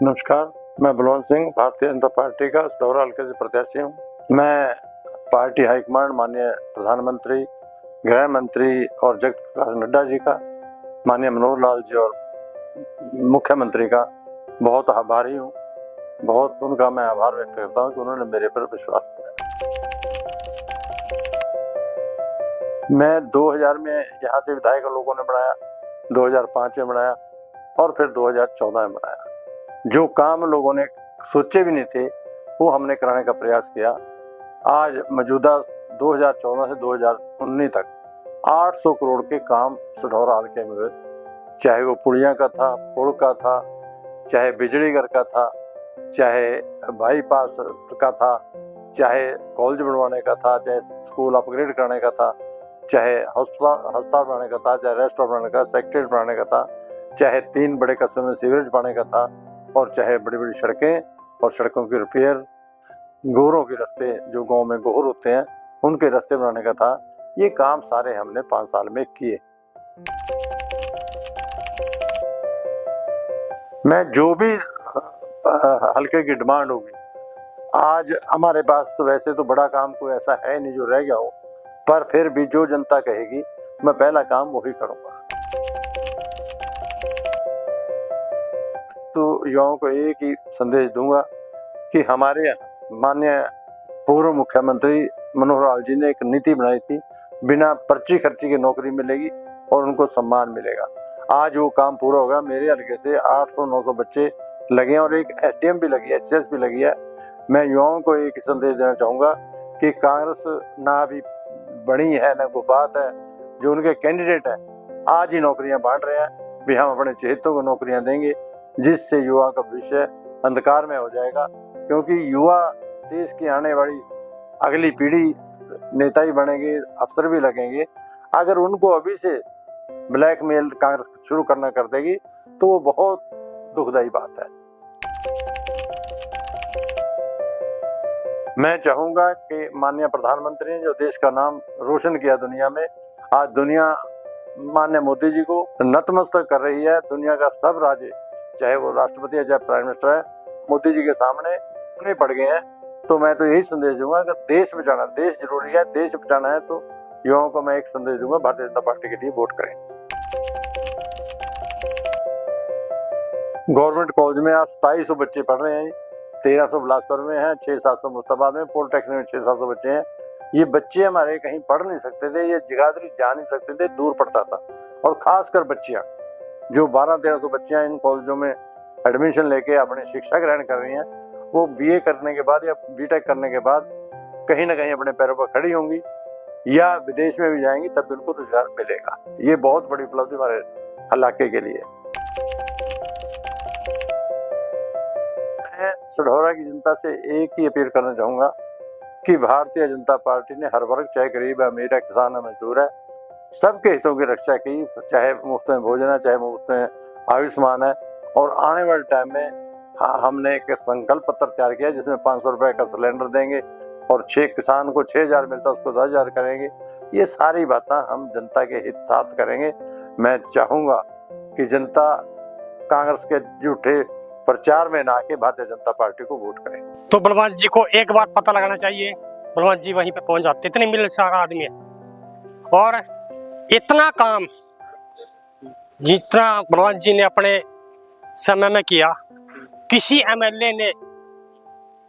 नमस्कार, मैं बलवंत सिंह भारतीय जनता पार्टी का सढौरा हल्के से प्रत्याशी हूँ। मैं पार्टी हाईकमांड माननीय प्रधानमंत्री, गृह मंत्री और जगत प्रकाश नड्डा जी का, माननीय मनोहर लाल जी और मुख्यमंत्री का बहुत आभारी हूँ। बहुत उनका मैं आभार व्यक्त करता हूँ कि उन्होंने मेरे पर विश्वास किया। मैं 2000 में यहाँ से विधायक लोगों ने बनाया, 2005 में बनाया और फिर 2014 में बनाया। जो काम लोगों ने सोचे भी नहीं थे वो हमने कराने का प्रयास किया। आज मौजूदा 2014 से 2019 तक 800 करोड़ के काम सढौरा हल्के में हुए, चाहे वो पुलिया का था, पुल का था, चाहे बिजली घर का था, चाहे बाईपास का था, चाहे कॉलेज बनवाने का था, चाहे स्कूल अपग्रेड करने का था, चाहे अस्पताल बनाने का था, चाहे रेस्टोरेंट बनाने का, सेक्रेटरी बनाने का था, चाहे 3 बड़े कस्बे में सीवरेज बनाने का था, और चाहे बड़ी बड़ी सड़कें और सड़कों की रिपेयर, गोरों के रास्ते, जो गांव में गोर होते हैं उनके रास्ते बनाने का था। ये काम सारे हमने 5 साल में किए। मैं जो भी हल्के की डिमांड होगी, आज हमारे पास वैसे तो बड़ा काम कोई ऐसा है नहीं जो रह गया हो, पर फिर भी जो जनता कहेगी मैं पहला काम वही करूंगा। तो युवाओं को एक ही संदेश दूंगा कि हमारे माननीय पूर्व मुख्यमंत्री मनोहर लाल जी ने एक नीति बनाई थी, बिना पर्ची खर्ची के नौकरी मिलेगी और उनको सम्मान मिलेगा। आज वो काम पूरा होगा। मेरे हल्के से 800-900 बच्चे लगे हैं और एक एसडीएम भी लगी है, एचएस भी लगी है। मैं युवाओं को एक संदेश देना चाहूँगा कि कांग्रेस ना अभी बनी है ना कोई बात है, जो उनके कैंडिडेट है आज ही नौकरियां बांट रहे हैं भी हम अपने चहेतों को नौकरियां देंगे, जिससे युवा का भविष्य अंधकार में हो जाएगा। क्योंकि युवा देश की आने वाली अगली पीढ़ी, नेता ही बनेंगे, अफसर भी लगेंगे। अगर उनको अभी से ब्लैकमेल कांग्रेस शुरू करना कर देगी तो वो बहुत दुखदायी बात है। मैं चाहूंगा कि माननीय प्रधानमंत्री ने जो देश का नाम रोशन किया दुनिया में, आज दुनिया माननीय मोदी जी को नतमस्तक कर रही है। दुनिया का सब राज्य, चाहे वो राष्ट्रपति है चाहे प्राइम मिनिस्टर है, मोदी जी के सामने उन्हें पड़ गए हैं। तो मैं तो यही संदेश दूंगा, अगर देश बचाना, देश जरूरी है, देश बचाना है, तो युवाओं को मैं एक संदेश दूंगा, भारतीय जनता पार्टी के लिए वोट करें। गवर्नमेंट कॉलेज में आज 2700 बच्चे पढ़ रहे हैं, 1300 बिलासपुर में है, 600-700 मुस्ताबाद में, पॉलिटेक्निक में 600-700 बच्चे हैं। ये बच्चे हमारे कहीं पढ़ नहीं सकते थे, ये जगाधरी जा नहीं सकते थे, दूर पड़ता था। और खासकर बच्चियां जो 1200-1300 बच्चियां इन कॉलेजों में एडमिशन लेके अपनी शिक्षा ग्रहण कर रही हैं, वो बीए करने के बाद या बीटेक करने के बाद कहीं ना कहीं अपने पैरों पर खड़ी होंगी या विदेश में भी जाएंगी, तब उनको रोजगार मिलेगा। ये बहुत बड़ी उपलब्धि हमारे इलाके के लिए। मैं सढौरा की जनता से एक ही अपील करना चाहूंगा कि भारतीय जनता पार्टी ने हर वर्ग, चाहे गरीब है, अमीर है, किसान है, मजदूर है, सबके हितों की रक्षा की। चाहे मुफ्त में भोजन है, चाहे मुफ्त में आयुष्मान है। और आने वाले टाइम में हमने एक संकल्प पत्र तैयार किया जिसमें 500 रुपए का सिलेंडर देंगे और 6 किसान को 6000 मिलता उसको 10,000 करेंगे। ये सारी बातें हम जनता के हितार्थ करेंगे। मैं चाहूंगा कि जनता कांग्रेस के झूठे प्रचार में ना आके भारतीय जनता पार्टी को वोट करें। तो बलवंत जी को एक बार पता लगाना चाहिए, बलवंत जी वहीं पे पहुंच जाते। इतने मिलनसार आदमी है और इतना काम जितना बलवंत जी ने अपने समय में किया, किसी एमएलए ने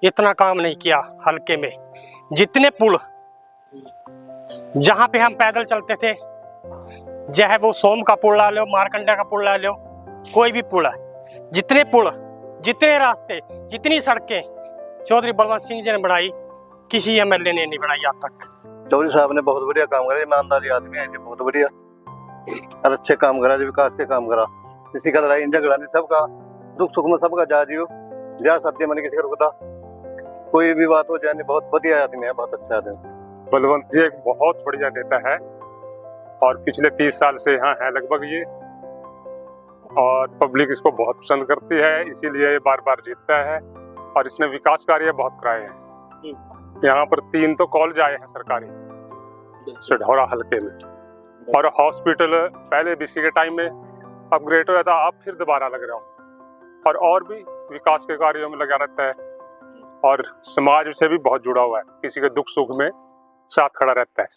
इतना काम नहीं किया हल्के में। जितने पुल जहां पे हम पैदल चलते थे, चाहे वो सोम का पुल ला लो, मारकंडा का पुल ला लो, कोई भी पुल है, जितने पुल, जितने रास्ते, जितनी सड़कें चौधरी बलवंत सिंह जी ने बनाई, किसी एमएलए ने नहीं बनाई आज तक। चौधरी साहब ने बहुत बढ़िया काम करा, ईमानदारी आदमी है, बहुत बढ़िया और अच्छे काम करा, विकास के काम करा। किसी का लड़ाई झगड़ा नहीं, सबका दुख सुख में सबका जा जियो, जा सत्य मन किसी का कोई भी बात हो जाए। बहुत बढ़िया आदमी है, बहुत अच्छा आदमी। बलवंत जी एक बहुत बढ़िया नेता है और पिछले 30 साल से यहाँ है लगभग ये, और पब्लिक इसको बहुत पसंद करती है, इसीलिए ये बार बार जीतता है। और इसने विकास कार्य बहुत कराए हैं। यहाँ पर 3 तो कॉलेज आए हैं सरकारी सढौरा हल्के में, और हॉस्पिटल पहले बीसी के टाइम में अपग्रेड हो जाता आप फिर दोबारा लग रहा हूँ। और भी विकास के कार्यों में लगा रहता है और समाज से भी बहुत जुड़ा हुआ है, किसी के दुख सुख में साथ खड़ा रहता है।